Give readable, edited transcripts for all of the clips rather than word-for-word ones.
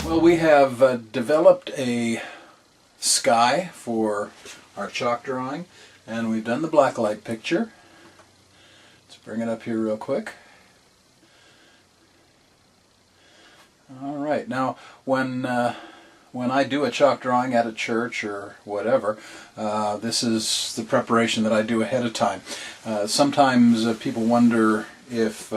Well, we have developed a sky for our chalk drawing, and we've done the blacklight picture. Let's bring it up here real quick. All right, now when I do a chalk drawing at a church or whatever, this is the preparation that I do ahead of time. Sometimes people wonder if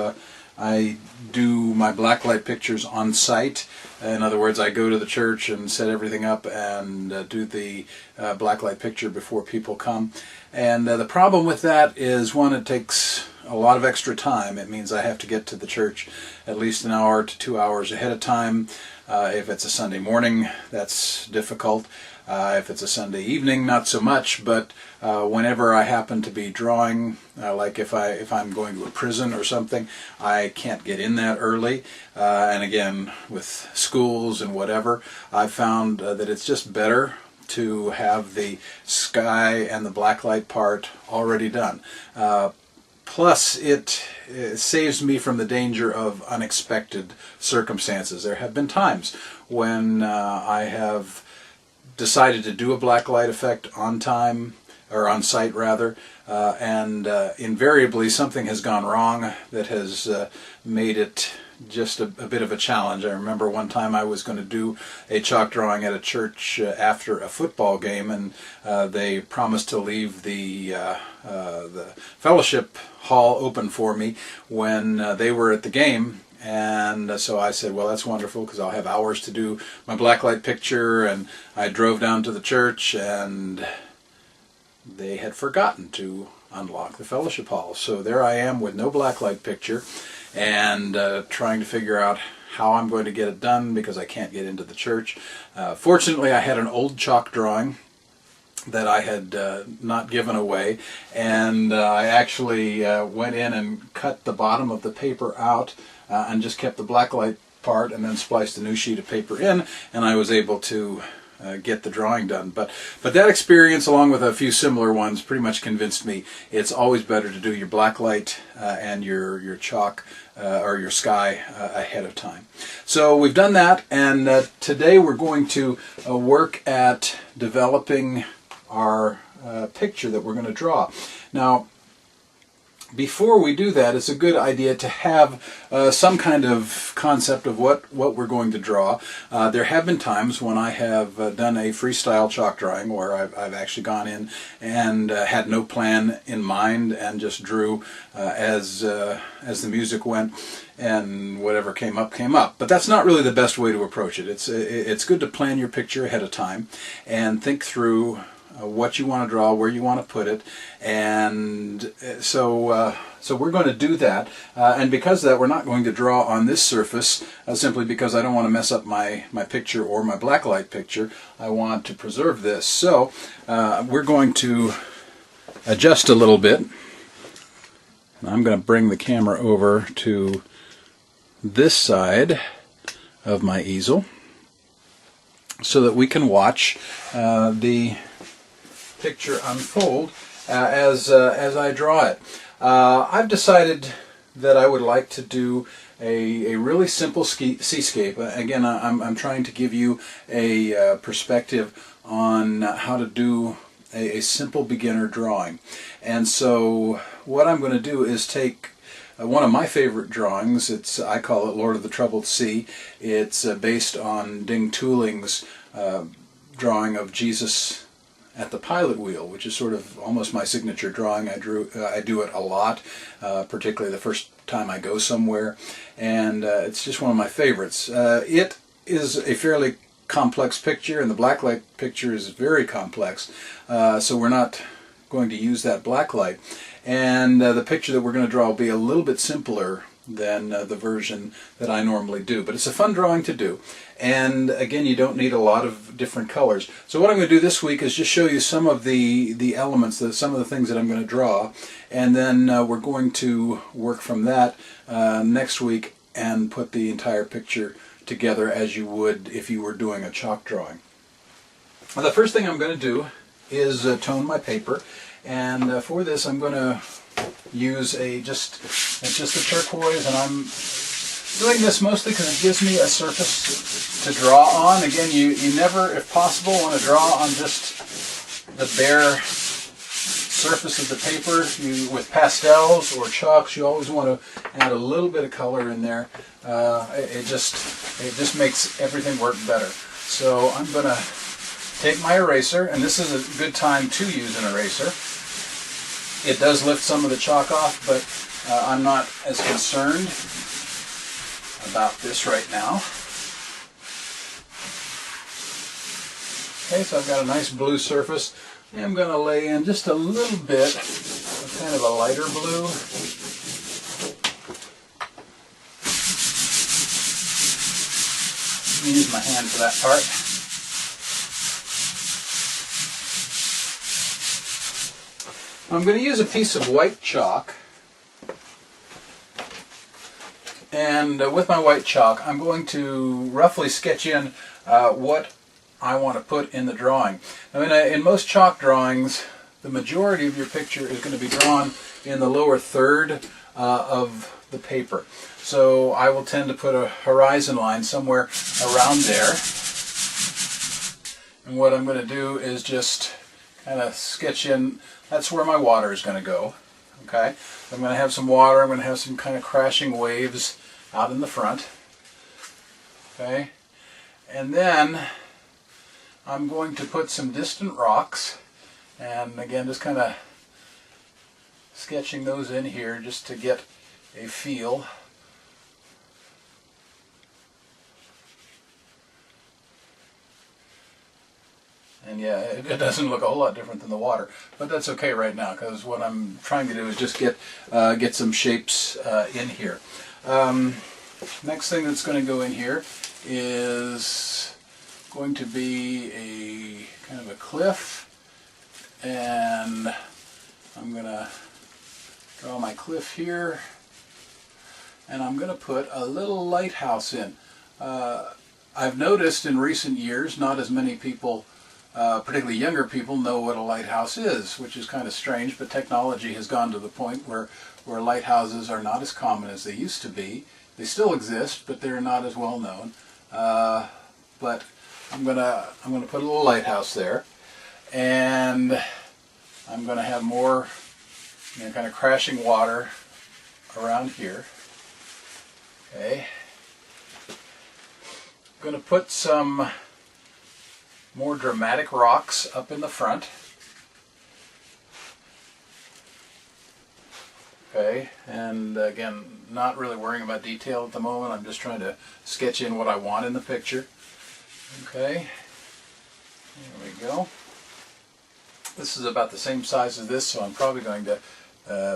I do my blacklight pictures on site. In other words, I go to the church and set everything up and do the blacklight picture before people come. And the problem with that is, one, it takes a lot of extra time. It means I have to get to the church at least an hour to 2 hours ahead of time. If it's a Sunday morning, that's difficult. If it's a Sunday evening, not so much, but whenever I happen to be drawing, like if I'm going to a prison or something, I can't get in that early. And again, with schools and whatever, I've found that it's just better to have the sky and the blacklight part already done. Plus, it saves me from the danger of unexpected circumstances. There have been times when I have decided to do a blacklight effect on time, or on site rather, and invariably something has gone wrong that has made it just a bit of a challenge. I remember one time I was going to do a chalk drawing at a church after a football game, and they promised to leave the fellowship hall open for me when they were at the game. And so I said, well, that's wonderful, because I'll have hours to do my blacklight picture. And I drove down to the church, and they had forgotten to unlock the fellowship hall. So there I am with no blacklight picture, and trying to figure out how I'm going to get it done because I can't get into the church. Fortunately, I had an old chalk drawing that I had not given away, and I actually went in and cut the bottom of the paper out and just kept the blacklight part, and then spliced a new sheet of paper in, and I was able to get the drawing done. But that experience, along with a few similar ones, pretty much convinced me it's always better to do your blacklight and your chalk or your sky ahead of time. So we've done that, and today we're going to work at developing our picture that we're going to draw. Now, before we do that, it's a good idea to have some kind of concept of what we're going to draw. There have been times when I have done a freestyle chalk drawing where I've actually gone in and had no plan in mind and just drew as the music went, and whatever came up came up. But that's not really the best way to approach it. It's good to plan your picture ahead of time and think through what you want to draw, where you want to put it, and so we're going to do that. And because of that, we're not going to draw on this surface, simply because I don't want to mess up my picture or my blacklight picture. I want to preserve this. So we're going to adjust a little bit. I'm going to bring the camera over to this side of my easel so that we can watch the picture unfold as I draw it. I've decided that I would like to do a really simple seascape. Again, I'm trying to give you a perspective on how to do a simple beginner drawing. And so what I'm going to do is take one of my favorite drawings. I call it Lord of the Troubled Sea. It's based on Ding Tooling's drawing of Jesus at the pilot wheel, which is sort of almost my signature drawing. I do it a lot, particularly the first time I go somewhere, and it's just one of my favorites. It is a fairly complex picture, and the blacklight picture is very complex, so we're not going to use that blacklight. And the picture that we're going to draw will be a little bit simpler than the version that I normally do. But it's a fun drawing to do. And again, you don't need a lot of different colors. So what I'm going to do this week is just show you some of the elements, some of the things that I'm going to draw. And then we're going to work from that next week and put the entire picture together as you would if you were doing a chalk drawing. Well, the first thing I'm going to do is tone my paper. And for this, I'm going to use just a turquoise, and I'm doing this mostly because it gives me a surface to draw on. Again, you never, if possible, want to draw on just the bare surface of the paper. With pastels or chalks, you always want to add a little bit of color in there. It just makes everything work better. So I'm going to take my eraser, and this is a good time to use an eraser. It does lift some of the chalk off, but I'm not as concerned about this right now. Okay, so I've got a nice blue surface. And I'm going to lay in just a little bit of kind of a lighter blue. Use my hand for that part. I'm going to use a piece of white chalk, and with my white chalk I'm going to roughly sketch in what I want to put in the drawing. Now in most chalk drawings, the majority of your picture is going to be drawn in the lower third of the paper. So I will tend to put a horizon line somewhere around there, and what I'm going to do is just kind of sketch in. That's where my water is going to go. Okay, I'm going to have some water. I'm going to have some kind of crashing waves out in the front. Okay, and then I'm going to put some distant rocks, and again just kind of sketching those in here just to get a feel. And yeah, it doesn't look a whole lot different than the water, but that's okay right now because what I'm trying to do is just get some shapes in here. Next thing that's going to go in here is going to be a kind of a cliff, and I'm going to draw my cliff here, and I'm going to put a little lighthouse in. I've noticed in recent years not as many people, particularly younger people, know what a lighthouse is, which is kind of strange, but technology has gone to the point where lighthouses are not as common as they used to be. They still exist, but they're not as well known. But I'm gonna put a little lighthouse there, and I'm gonna have more, kind of crashing water around here. Okay. I'm gonna put some more dramatic rocks up in the front. Okay, and again, not really worrying about detail at the moment. I'm just trying to sketch in what I want in the picture. Okay, there we go. This is about the same size as this, so I'm probably going to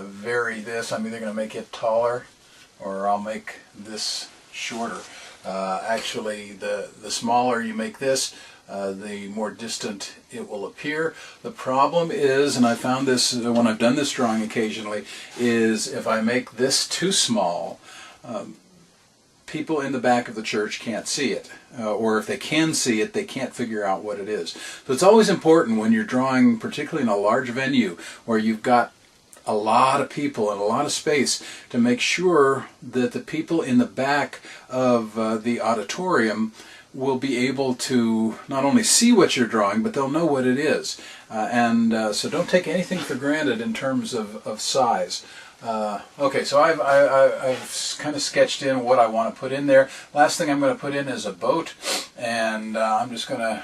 vary this. I'm either going to make it taller or I'll make this shorter. Actually, the smaller you make this, the more distant it will appear. The problem is, and I found this when I've done this drawing occasionally, is if I make this too small, people in the back of the church can't see it. Or if they can see it, they can't figure out what it is. So it's always important when you're drawing, particularly in a large venue where you've got a lot of people and a lot of space, to make sure that the people in the back of the auditorium will be able to not only see what you're drawing, but they'll know what it is. So don't take anything for granted in terms of size. Okay, so I've kind of sketched in what I want to put in there. Last thing I'm going to put in is a boat, and I'm just going to,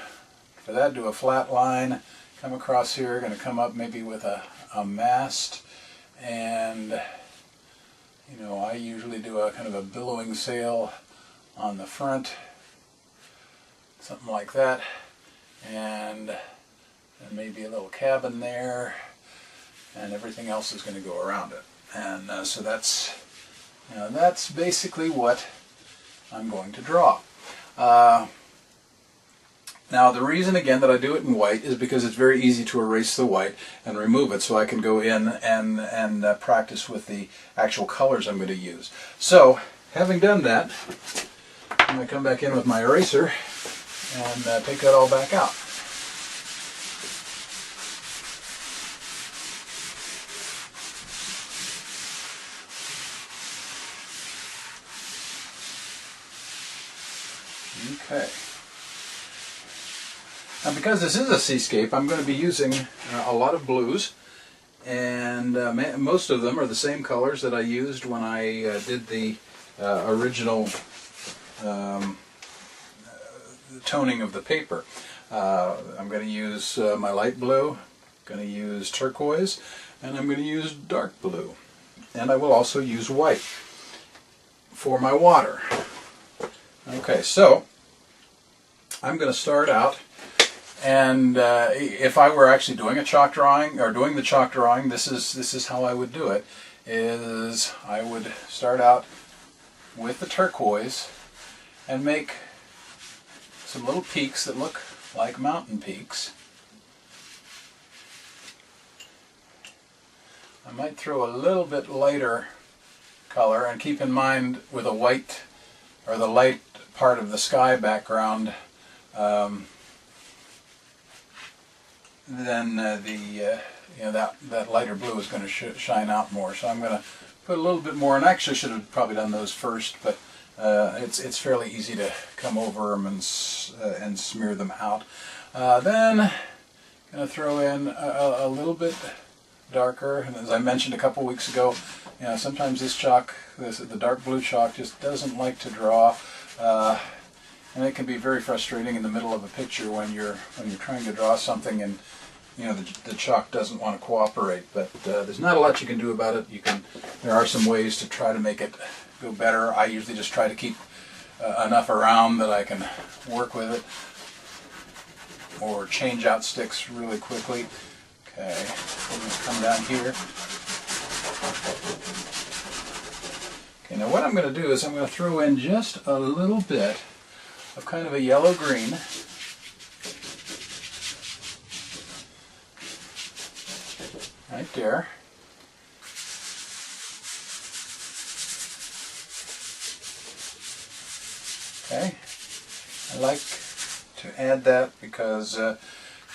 for that, do a flat line, come across here, going to come up maybe with a mast, and I usually do a kind of a billowing sail on the front, something like that, and then maybe a little cabin there, and everything else is going to go around it. And so that's Now that's basically what I'm going to draw. Now the reason again that I do it in white is because it's very easy to erase the white and remove it, so I can go in and practice with the actual colors I'm going to use. So having done that, I'm going to come back in with my eraser and take that all back out. Okay. Now because this is a seascape, I'm going to be using a lot of blues, and most of them are the same colors that I used when I did the original toning of the paper. I'm going to use my light blue, going to use turquoise, and I'm going to use dark blue. And I will also use white for my water. Okay, so I'm going to start out, and if I were actually doing a chalk drawing, or doing the chalk drawing, this is how I would do it. Is I would start out with the turquoise and make some little peaks that look like mountain peaks. I might throw a little bit lighter color, and keep in mind with a white or the light part of the sky background, then that lighter blue is going to shine out more. So I'm going to put a little bit more, and I actually should have probably done those first, but it's fairly easy to come over them and smear them out. Then I'm going to throw in a little bit darker, and as I mentioned a couple weeks ago, sometimes this chalk, the dark blue chalk, just doesn't like to draw. And it can be very frustrating in the middle of a picture when you're trying to draw something and the chalk doesn't want to cooperate. But there's not a lot you can do about it. There are some ways to try to make it go better. I usually just try to keep enough around that I can work with it, or change out sticks really quickly. Okay, I'm going to come down here. Okay, now what I'm going to do is I'm going to throw in just a little bit of kind of a yellow-green. Right there. Okay, I like to add that because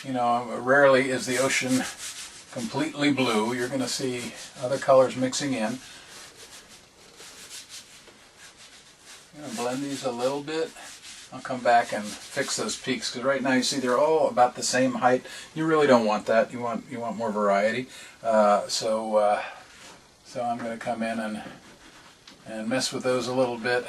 rarely is the ocean completely blue. You're going to see other colors mixing in. I'm going to blend these a little bit. I'll come back and fix those peaks, because right now you see they're all about the same height. You really don't want that. You want more variety. So I'm going to come in and mess with those a little bit.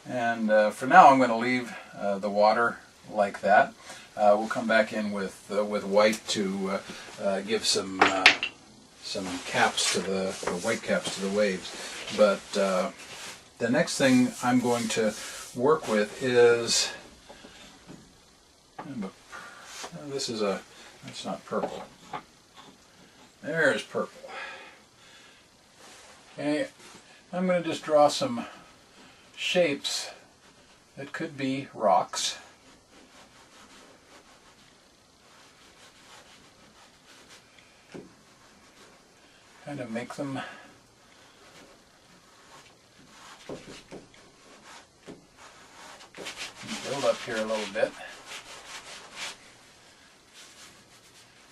And for now, I'm going to leave the water like that. We'll come back in with white to give some caps to the white caps to the waves. But the next thing I'm going to work with is that's not purple. There's purple. Okay, I'm going to just draw some shapes that could be rocks. Kind of make them build up here a little bit.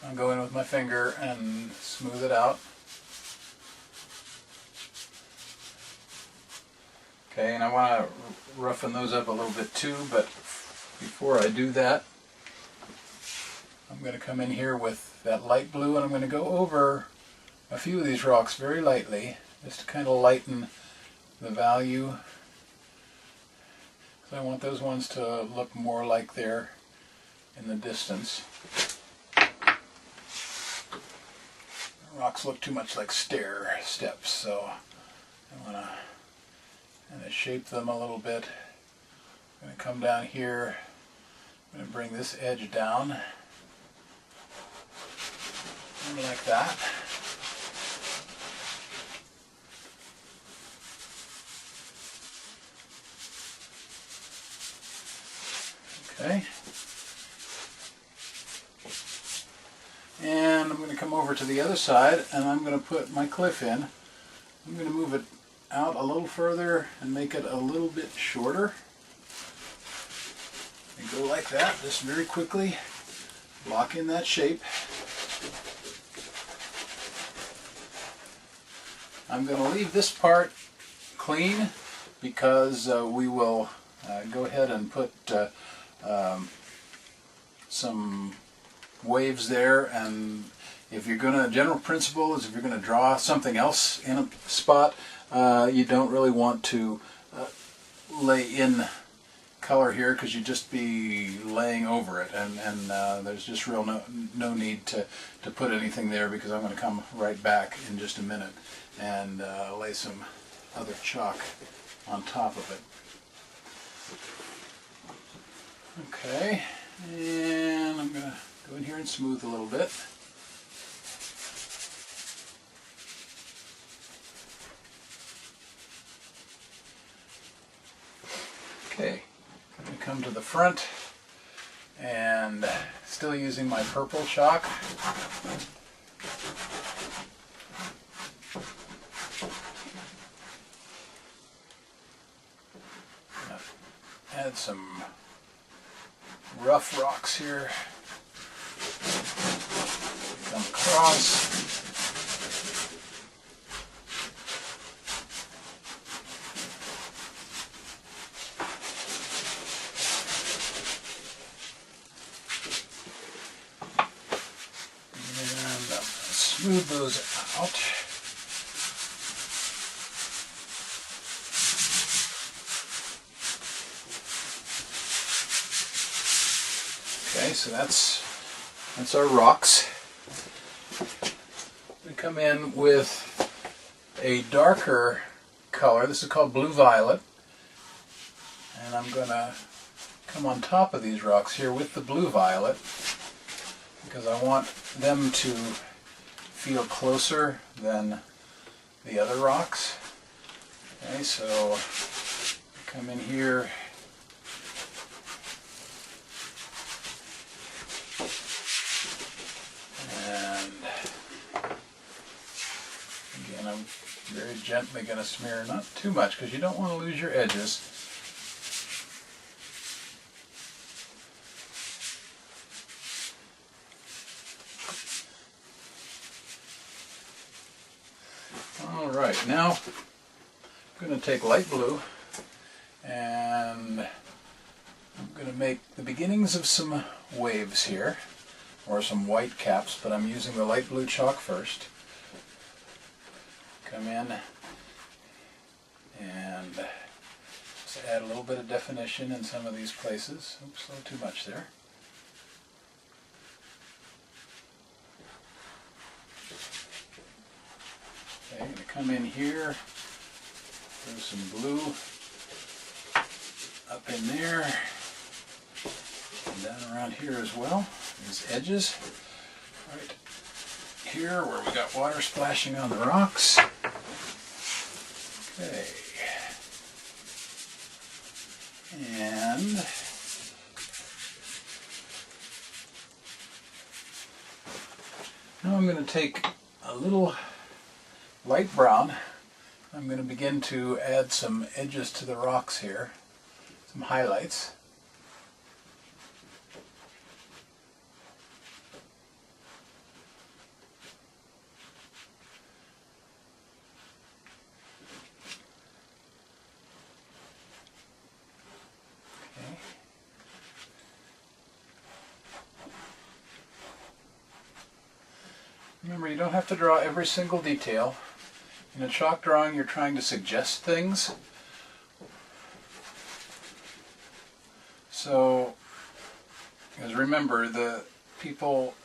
I'll go in with my finger and smooth it out. Okay, and I want to roughen those up a little bit too, but before I do that, I'm going to come in here with that light blue, and I'm going to go over a few of these rocks very lightly, just to kind of lighten the value. So I want those ones to look more like they're in the distance. Rocks look too much like stair steps, so I want to kind of shape them a little bit. I'm going to come down here. I'm going to bring this edge down, and like that. Okay. And I'm going to come over to the other side and I'm going to put my cliff in. I'm going to move it out a little further and make it a little bit shorter. And go like that, just very quickly. Lock in that shape. I'm going to leave this part clean because we will go ahead and put some waves there, and if you're going to, general principle is if you're going to draw something else in a spot, you don't really want to lay in color here because you'd just be laying over it, and there's just real no need to put anything there because I'm going to come right back in just a minute and lay some other chalk on top of it. Okay, and I'm going to go in here and smooth a little bit. Okay, I'm going to come to the front and still using my purple chalk. Add some rough rocks here. Come across. And smooth those out. Okay, so that's our rocks. We come in with a darker color. This is called blue violet. And I'm going to come on top of these rocks here with the blue violet because I want them to feel closer than the other rocks. Okay, so come in here. I'm very gently going to smear, not too much because you don't want to lose your edges. Alright, now I'm going to take light blue and I'm going to make the beginnings of some waves here, or some white caps, but I'm using the light blue chalk first. Come in and just add a little bit of definition in some of these places. Oops, a little too much there. Okay, I'm going to come in here, throw some blue up in there, and down around here as well, these edges. Right here where we got water splashing on the rocks. Okay. And now I'm going to take a little light brown. I'm going to begin to add some edges to the rocks here, some highlights. Remember, you don't have to draw every single detail. In a chalk drawing, you're trying to suggest things. So, because remember, the people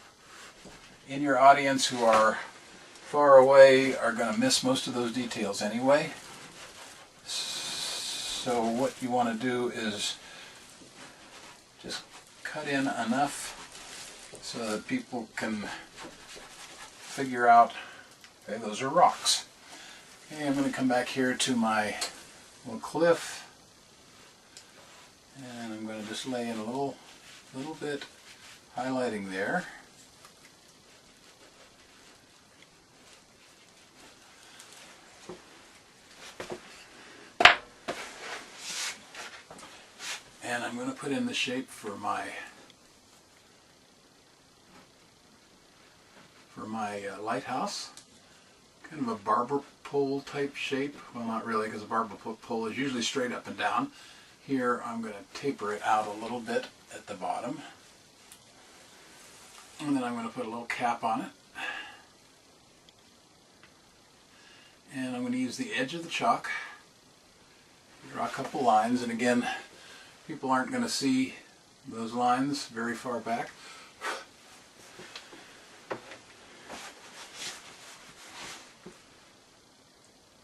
in your audience who are far away are going to miss most of those details anyway. So what you want to do is just cut in enough so that people can figure out, okay, those are rocks. Okay, I'm going to come back here to my little cliff, And I'm going to just lay in a little bit highlighting there. And I'm going to put in the shape for my lighthouse. Kind of a barber pole type shape. Well, not really, because a barber pole is usually straight up and down. Here I'm going to taper it out a little bit at the bottom. And then I'm going to put a little cap on it. And I'm going to use the edge of the chalk. Draw a couple lines, and again, people aren't going to see those lines very far back.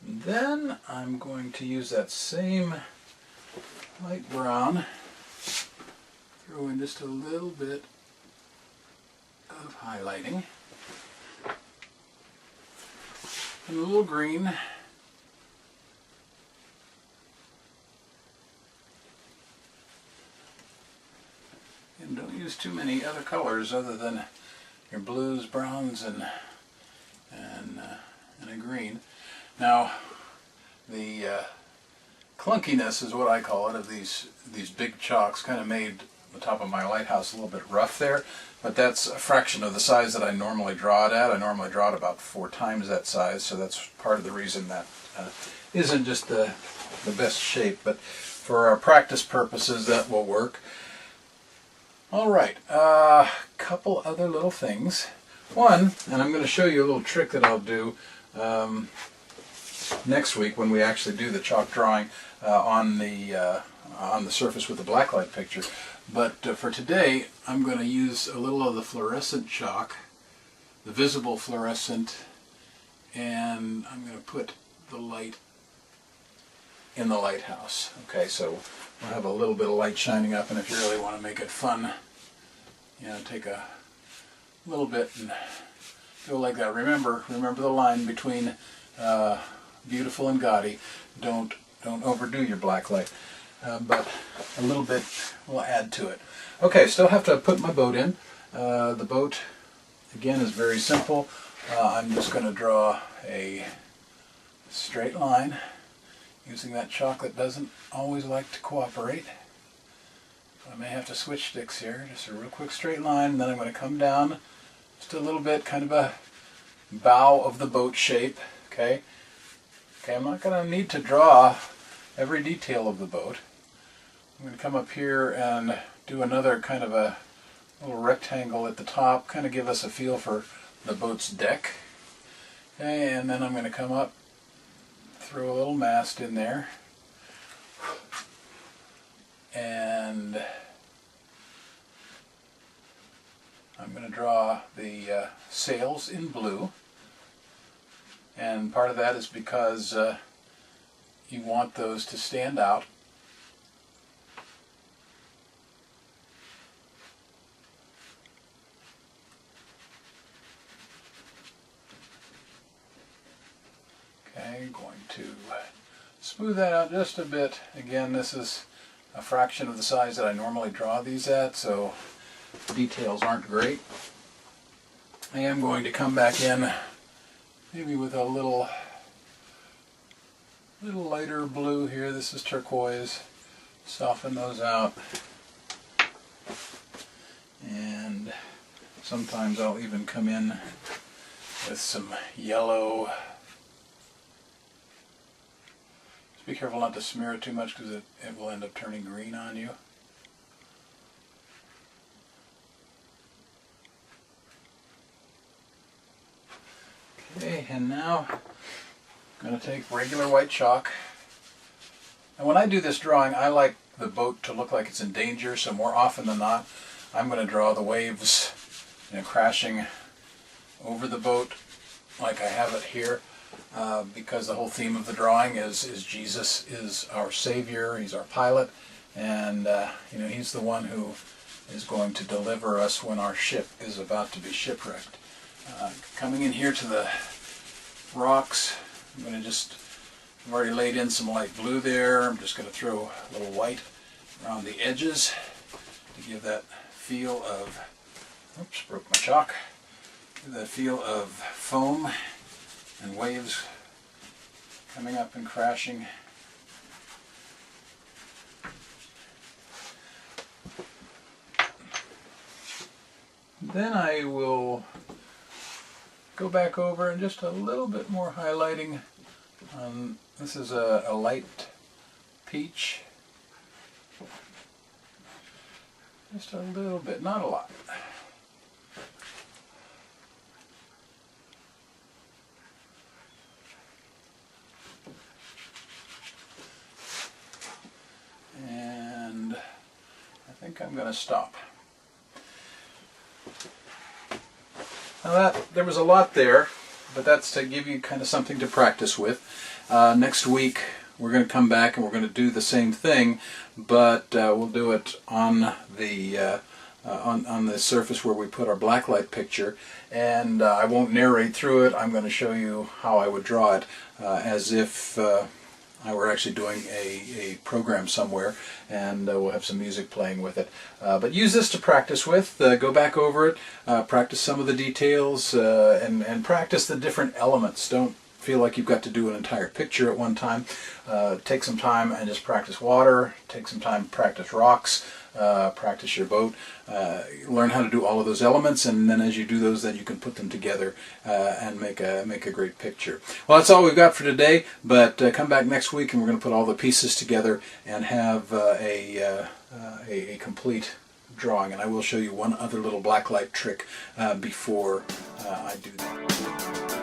Then I'm going to use that same light brown, throw in just a little bit of highlighting, and a little green, and don't use too many other colors other than your blues, browns, and a green. Now, the clunkiness is what I call it of these big chalks kind of made the top of my lighthouse a little bit rough there, but that's a fraction of the size that I normally draw it at. I normally draw it about 4 times that size, so that's part of the reason that isn't just the best shape, but for our practice purposes that will work. Alright, a couple other little things. One, and I'm going to show you a little trick that I'll do next week when we actually do the chalk drawing on the surface with the blacklight picture. But for today, I'm going to use a little of the fluorescent chalk, the visible fluorescent, and I'm going to put the light in the lighthouse. Okay, so we'll have a little bit of light shining up, and if you really want to make it fun, you know, take a little bit and go like that. Remember the line between beautiful and gaudy. Don't overdo your black light, but a little bit will add to it. Okay, still have to put my boat in. The boat, again, is very simple. I'm just going to draw a straight line using that chalk that doesn't always like to cooperate. I may have to switch sticks here. Just a real quick straight line, and then I'm going to come down just a little bit, kind of a bow of the boat shape. Okay, I'm not going to need to draw every detail of the boat. I'm going to come up here and do another kind of a little rectangle at the top, kind of give us a feel for the boat's deck. Okay, and then I'm going to come up, throw a little mast in there, and I'm going to draw the sails in blue. And part of that is because you want those to stand out. Okay, going to smooth that out just a bit. Again, this is a fraction of the size that I normally draw these at, so the details aren't great. I am going to come back in maybe with a little lighter blue here. This is turquoise. Soften those out. And sometimes I'll even come in with some yellow. Just be careful not to smear it too much, because it will end up turning green on you. Okay, and now I'm going to take regular white chalk. And when I do this drawing, I like the boat to look like it's in danger, so more often than not, I'm going to draw the waves, you know, crashing over the boat like I have it here, because the whole theme of the drawing is Jesus is our Savior, He's our pilot, and you know, He's the one who is going to deliver us when our ship is about to be shipwrecked. Coming in here to the rocks, I've already laid in some light blue there. I'm just going to throw a little white around the edges to give that feel of, oops, broke my chalk, give that feel of foam and waves coming up and crashing. Then I will go back over and just a little bit more highlighting. This is a light peach. Just a little bit, not a lot. And I think I'm going to stop. Now there was a lot there, but that's to give you kind of something to practice with. Next week we're going to come back and we're going to do the same thing, but we'll do it on the on the surface where we put our blacklight picture, and I won't narrate through it. I'm going to show you how I would draw it as if I were actually doing a program somewhere, and we'll have some music playing with it. But use this to practice with. Go back over it, practice some of the details, and practice the different elements. Don't feel like you've got to do an entire picture at one time. Take some time and just practice water. Take some time to practice rocks. Practice your boat. Learn how to do all of those elements, and then as you do those, then you can put them together and make a great picture. Well, that's all we've got for today, but come back next week and we're going to put all the pieces together and have a complete drawing. And I will show you one other little blacklight trick before I do that.